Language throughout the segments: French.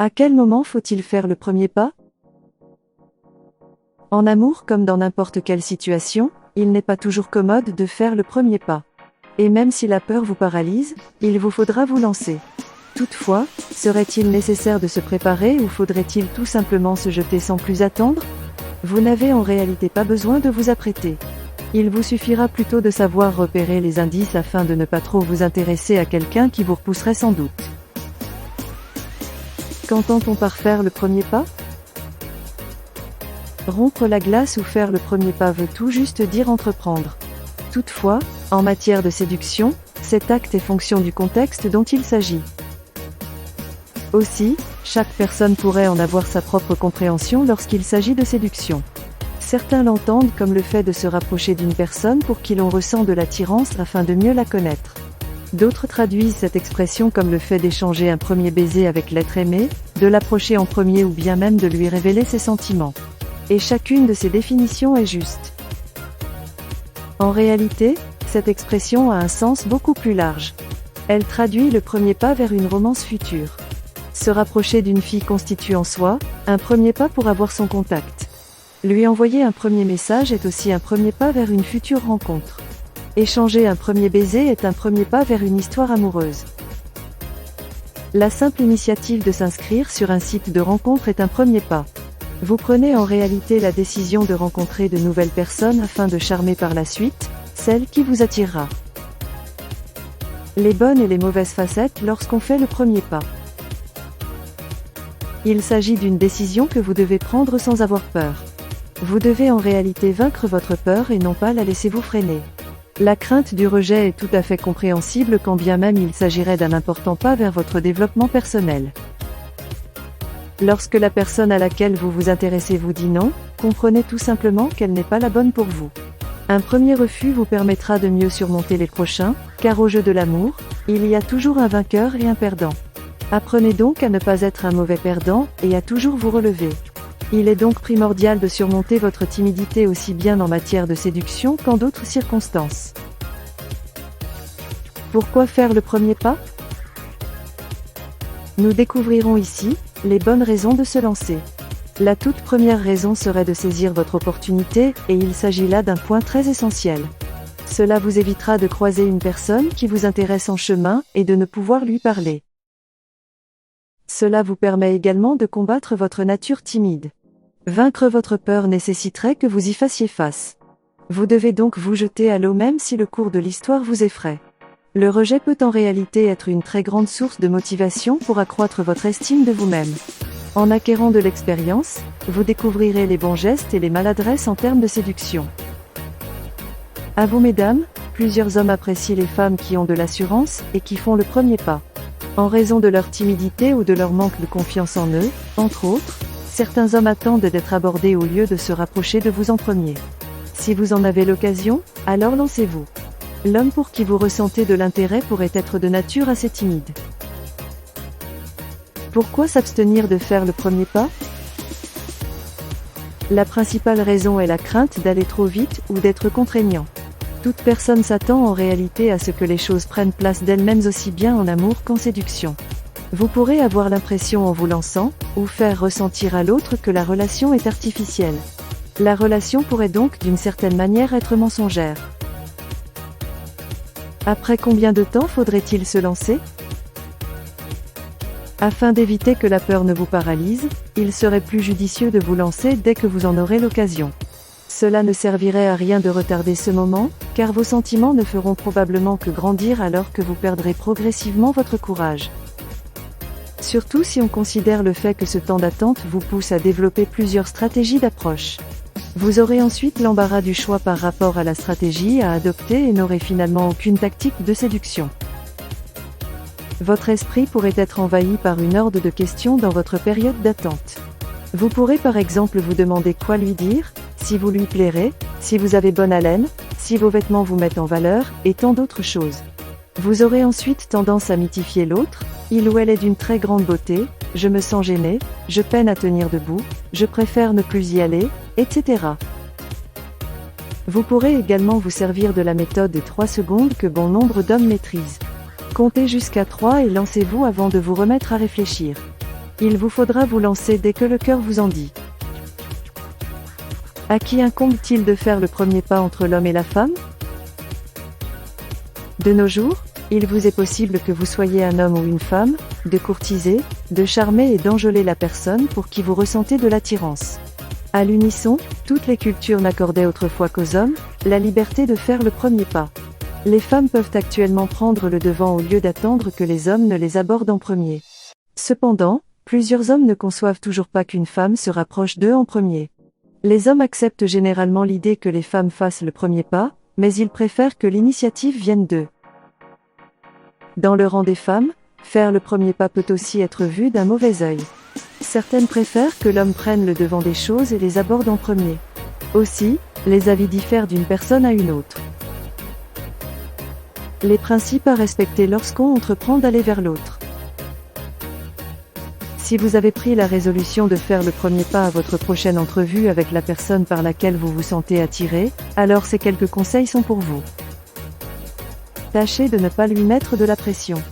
À quel moment faut-il faire le premier pas? En amour comme dans n'importe quelle situation, il n'est pas toujours commode de faire le premier pas. Et même si la peur vous paralyse, il vous faudra vous lancer. Toutefois, serait-il nécessaire de se préparer ou faudrait-il tout simplement se jeter sans plus attendre? Vous n'avez en réalité pas besoin de vous apprêter. Il vous suffira plutôt de savoir repérer les indices afin de ne pas trop vous intéresser à quelqu'un qui vous repousserait sans doute. Qu'entend-on par faire le premier pas? Rompre la glace ou faire le premier pas veut tout juste dire entreprendre. Toutefois, en matière de séduction, cet acte est fonction du contexte dont il s'agit. Aussi, chaque personne pourrait en avoir sa propre compréhension lorsqu'il s'agit de séduction. Certains l'entendent comme le fait de se rapprocher d'une personne pour qui l'on ressent de l'attirance afin de mieux la connaître. D'autres traduisent cette expression comme le fait d'échanger un premier baiser avec l'être aimé, de l'approcher en premier ou bien même de lui révéler ses sentiments. Et chacune de ces définitions est juste. En réalité, cette expression a un sens beaucoup plus large. Elle traduit le premier pas vers une romance future. Se rapprocher d'une fille constitue en soi un premier pas pour avoir son contact. Lui envoyer un premier message est aussi un premier pas vers une future rencontre. Échanger un premier baiser est un premier pas vers une histoire amoureuse. La simple initiative de s'inscrire sur un site de rencontre est un premier pas. Vous prenez en réalité la décision de rencontrer de nouvelles personnes afin de charmer par la suite celle qui vous attirera. Les bonnes et les mauvaises facettes lorsqu'on fait le premier pas. Il s'agit d'une décision que vous devez prendre sans avoir peur. Vous devez en réalité vaincre votre peur et non pas la laisser vous freiner. La crainte du rejet est tout à fait compréhensible quand bien même il s'agirait d'un important pas vers votre développement personnel. Lorsque la personne à laquelle vous vous intéressez vous dit non, comprenez tout simplement qu'elle n'est pas la bonne pour vous. Un premier refus vous permettra de mieux surmonter les prochains, car au jeu de l'amour, il y a toujours un vainqueur et un perdant. Apprenez donc à ne pas être un mauvais perdant, et à toujours vous relever. Il est donc primordial de surmonter votre timidité aussi bien en matière de séduction qu'en d'autres circonstances. Pourquoi faire le premier pas? Nous découvrirons ici les bonnes raisons de se lancer. La toute première raison serait de saisir votre opportunité, et il s'agit là d'un point très essentiel. Cela vous évitera de croiser une personne qui vous intéresse en chemin, et de ne pouvoir lui parler. Cela vous permet également de combattre votre nature timide. Vaincre votre peur nécessiterait que vous y fassiez face. Vous devez donc vous jeter à l'eau même si le cours de l'histoire vous effraie. Le rejet peut en réalité être une très grande source de motivation pour accroître votre estime de vous-même. En acquérant de l'expérience, vous découvrirez les bons gestes et les maladresses en termes de séduction. À vous mesdames, plusieurs hommes apprécient les femmes qui ont de l'assurance et qui font le premier pas. En raison de leur timidité ou de leur manque de confiance en eux, entre autres, certains hommes attendent d'être abordés au lieu de se rapprocher de vous en premier. Si vous en avez l'occasion, alors lancez-vous. L'homme pour qui vous ressentez de l'intérêt pourrait être de nature assez timide. Pourquoi s'abstenir de faire le premier pas? La principale raison est la crainte d'aller trop vite ou d'être contraignant. Toute personne s'attend en réalité à ce que les choses prennent place d'elles-mêmes aussi bien en amour qu'en séduction. Vous pourrez avoir l'impression en vous lançant, ou faire ressentir à l'autre que la relation est artificielle. La relation pourrait donc d'une certaine manière être mensongère. Après combien de temps faudrait-il se lancer? Afin d'éviter que la peur ne vous paralyse, il serait plus judicieux de vous lancer dès que vous en aurez l'occasion. Cela ne servirait à rien de retarder ce moment, car vos sentiments ne feront probablement que grandir alors que vous perdrez progressivement votre courage. Surtout si on considère le fait que ce temps d'attente vous pousse à développer plusieurs stratégies d'approche. Vous aurez ensuite l'embarras du choix par rapport à la stratégie à adopter et n'aurez finalement aucune tactique de séduction. Votre esprit pourrait être envahi par une horde de questions dans votre période d'attente. Vous pourrez par exemple vous demander quoi lui dire, si vous lui plairez, si vous avez bonne haleine, si vos vêtements vous mettent en valeur, et tant d'autres choses. Vous aurez ensuite tendance à mythifier l'autre, il ou elle est d'une très grande beauté, je me sens gêné, je peine à tenir debout, je préfère ne plus y aller, etc. Vous pourrez également vous servir de la méthode des 3 secondes que bon nombre d'hommes maîtrisent. Comptez jusqu'à 3 et lancez-vous avant de vous remettre à réfléchir. Il vous faudra vous lancer dès que le cœur vous en dit. À qui incombe-t-il de faire le premier pas entre l'homme et la femme? De nos jours, il vous est possible que vous soyez un homme ou une femme, de courtiser, de charmer et d'enjôler la personne pour qui vous ressentez de l'attirance. À l'unisson, toutes les cultures n'accordaient autrefois qu'aux hommes la liberté de faire le premier pas. Les femmes peuvent actuellement prendre le devant au lieu d'attendre que les hommes ne les abordent en premier. Cependant, plusieurs hommes ne conçoivent toujours pas qu'une femme se rapproche d'eux en premier. Les hommes acceptent généralement l'idée que les femmes fassent le premier pas, mais ils préfèrent que l'initiative vienne d'eux. Dans le rang des femmes, faire le premier pas peut aussi être vu d'un mauvais œil. Certaines préfèrent que l'homme prenne le devant des choses et les aborde en premier. Aussi, les avis diffèrent d'une personne à une autre. Les principes à respecter lorsqu'on entreprend d'aller vers l'autre. Si vous avez pris la résolution de faire le premier pas à votre prochaine entrevue avec la personne par laquelle vous vous sentez attiré, alors ces quelques conseils sont pour vous. Tâchez de ne pas lui mettre de la pression.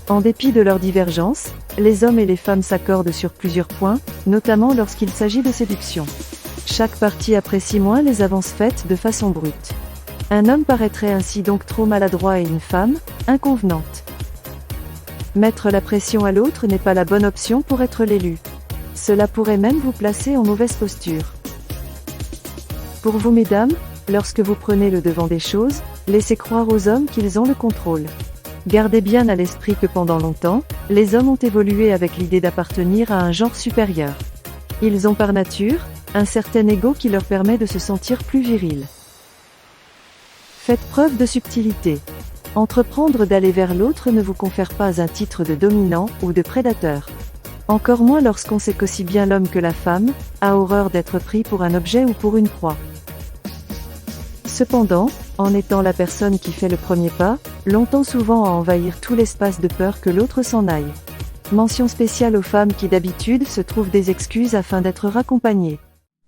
En dépit de leurs divergences, les hommes et les femmes s'accordent sur plusieurs points, notamment lorsqu'il s'agit de séduction. Chaque partie apprécie moins les avances faites de façon brute. Un homme paraîtrait ainsi donc trop maladroit et une femme, inconvenante. Mettre la pression à l'autre n'est pas la bonne option pour être l'élu. Cela pourrait même vous placer en mauvaise posture. Pour vous mesdames, lorsque vous prenez le devant des choses, laissez croire aux hommes qu'ils ont le contrôle. Gardez bien à l'esprit que pendant longtemps, les hommes ont évolué avec l'idée d'appartenir à un genre supérieur. Ils ont par nature, un certain ego qui leur permet de se sentir plus virils. Faites preuve de subtilité. Entreprendre d'aller vers l'autre ne vous confère pas un titre de dominant ou de prédateur. Encore moins lorsqu'on sait qu'aussi bien l'homme que la femme a horreur d'être pris pour un objet ou pour une proie. Cependant, en étant la personne qui fait le premier pas, l'on tend souvent à envahir tout l'espace de peur que l'autre s'en aille. Mention spéciale aux femmes qui d'habitude se trouvent des excuses afin d'être raccompagnées.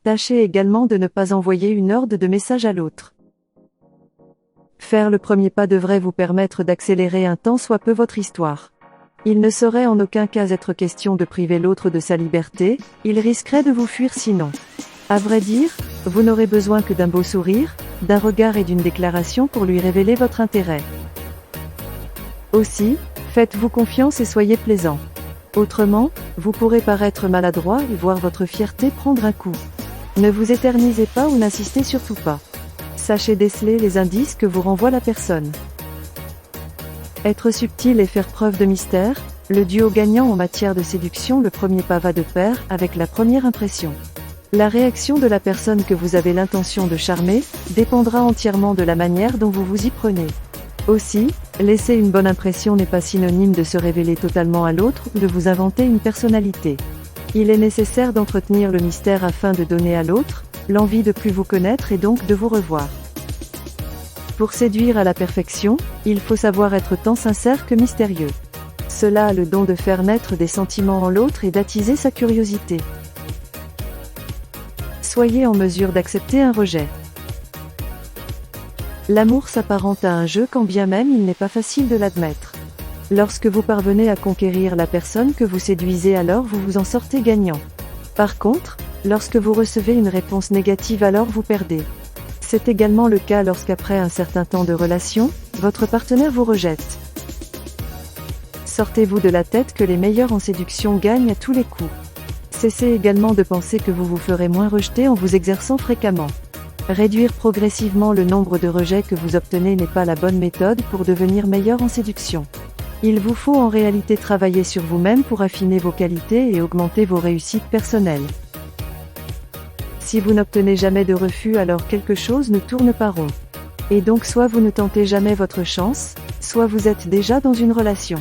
Tâchez également de ne pas envoyer une horde de messages à l'autre. Faire le premier pas devrait vous permettre d'accélérer un tant soit peu votre histoire. Il ne saurait en aucun cas être question de priver l'autre de sa liberté, il risquerait de vous fuir sinon. À vrai dire, vous n'aurez besoin que d'un beau sourire, d'un regard et d'une déclaration pour lui révéler votre intérêt. Aussi, faites-vous confiance et soyez plaisant. Autrement, vous pourrez paraître maladroit et voir votre fierté prendre un coup. Ne vous éternisez pas ou n'insistez surtout pas. Sachez déceler les indices que vous renvoie la personne. Être subtil et faire preuve de mystère, le duo gagnant en matière de séduction. Le premier pas va de pair avec la première impression. La réaction de la personne que vous avez l'intention de charmer dépendra entièrement de la manière dont vous vous y prenez. Aussi, laisser une bonne impression n'est pas synonyme de se révéler totalement à l'autre ou de vous inventer une personnalité. Il est nécessaire d'entretenir le mystère afin de donner à l'autre l'envie de plus vous connaître et donc de vous revoir. Pour séduire à la perfection, il faut savoir être tant sincère que mystérieux. Cela a le don de faire naître des sentiments en l'autre et d'attiser sa curiosité. Soyez en mesure d'accepter un rejet. L'amour s'apparente à un jeu quand bien même il n'est pas facile de l'admettre. Lorsque vous parvenez à conquérir la personne que vous séduisez, alors vous vous en sortez gagnant. Par contre, lorsque vous recevez une réponse négative, alors vous perdez. C'est également le cas lorsqu'après un certain temps de relation, votre partenaire vous rejette. Sortez-vous de la tête que les meilleurs en séduction gagnent à tous les coups. Cessez également de penser que vous vous ferez moins rejeter en vous exerçant fréquemment. Réduire progressivement le nombre de rejets que vous obtenez n'est pas la bonne méthode pour devenir meilleur en séduction. Il vous faut en réalité travailler sur vous-même pour affiner vos qualités et augmenter vos réussites personnelles. Si vous n'obtenez jamais de refus, alors quelque chose ne tourne pas rond. Et donc soit vous ne tentez jamais votre chance, soit vous êtes déjà dans une relation.